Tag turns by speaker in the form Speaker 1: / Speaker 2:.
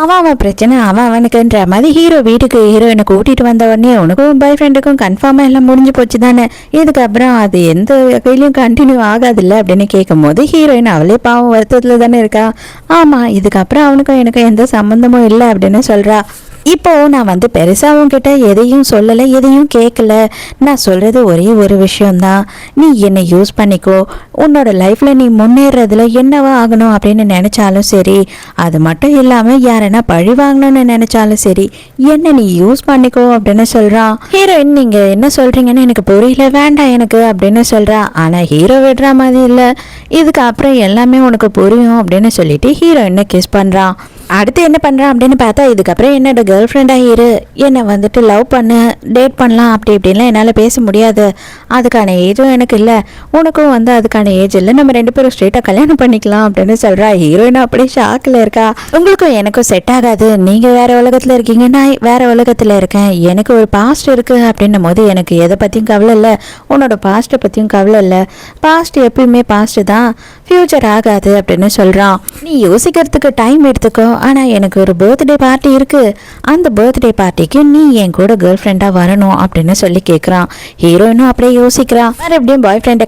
Speaker 1: அவன் பிரச்சனை அவனுக்குன்ற மாதிரி ஹீரோ வீட்டுக்கு ஹீரோயினை கூட்டிட்டு வந்த உடனே உனக்கும் பாய் ஃப்ரெண்டுக்கும் கன்ஃபார்மாக எல்லாம் முடிஞ்சு போச்சு தானே, இதுக்கப்புறம் அது எந்த வகையிலையும் கண்டினியூ ஆகாதில்ல அப்படின்னு கேட்கும் போது ஹீரோயின் அவளே பாவம் வருத்தத்தில் தானே இருக்கா. ஆமாம், இதுக்கப்புறம் அவனுக்கும் எனக்கும் எந்த சம்மந்தமும் இல்லை அப்படின்னு சொல்கிறா. இப்போது நான் வந்து பெருசாக உன்கிட்ட எதையும் சொல்லலை, எதையும் கேட்கல. நான் சொல்கிறது ஒரே ஒரு விஷயந்தான், நீ என்னை யூஸ் பண்ணிக்கோ. உன்னோட லைஃப்பில் நீ முன்னேறதுல என்னவா ஆகணும் அப்படின்னு நினச்சாலும் சரி, அது மட்டும் இல்லாமல் யாரைனா பழி வாங்கணும்னு நினச்சாலும் சரி, என்ன நீ யூஸ் பண்ணிக்கோ அப்படின்னு சொல்கிறான். ஹீரோயின் நீங்கள் என்ன சொல்கிறீங்கன்னு எனக்கு புரியல, வேண்டாம் எனக்கு அப்படின்னு சொல்கிறா. ஆனால் ஹீரோ விடுற மாதிரி இல்லை, இதுக்கு அப்புறம் எல்லாமே உனக்கு புரியும் அப்படின்னு சொல்லிட்டு ஹீரோயினை கிஸ் பண்ணுறான். அடுத்து என்ன பண்ணுறான் அப்படின்னு பார்த்தா, இதுக்கப்புறம் என்னோட கேர்ள் ஃப்ரெண்டாக இரு, என்னை வந்துட்டு லவ் பண்ணு, டேட் பண்ணலாம் அப்படி இப்படின்லாம் என்னால் பேச முடியாது, அதுக்கான ஏஜும் எனக்கு இல்லை, உனக்கும் வந்து அதுக்கான ஏஜ் இல்லை, நம்ம 2 பேரும் ஸ்ட்ரெயிட்டாக கல்யாணம் பண்ணிக்கலாம் அப்படின்னு சொல்கிறா. ஹீரோயின் அப்படியே ஷாக்கில் இருக்கா. உங்களுக்கும் எனக்கும் செட் ஆகாது, நீங்கள் வேறு உலகத்தில் இருக்கீங்க, நான் வேறு உலகத்தில் இருக்கேன், எனக்கு ஒரு பாஸ்ட் இருக்குது அப்படின்னும் போது எனக்கு எதை பற்றியும் கவலை இல்லை, உன்னோட பாஸ்ட்டை பற்றியும் கவலை இல்லை, பாஸ்ட் எப்பயுமே பாஸ்ட்டு தான், ஃப்யூச்சர் ஆகாது அப்படின்னு சொல்கிறான். நீ யோசிக்கிறதுக்கு டைம் எடுத்துக்கோ, ஆனால் எனக்கு ஒரு பர்த்டே பார்ட்டி இருக்குது, அந்த பர்த்டே பார்ட்டிக்கு நீ என் கூட கேர்ள் ஃப்ரெண்டாக வரணும் அப்படின்னு சொல்லி கேட்குறான். ஹீரோயினும் அப்படியே யோசிக்கிறான். வேறு எப்படியும் பாய் ஃப்ரெண்டை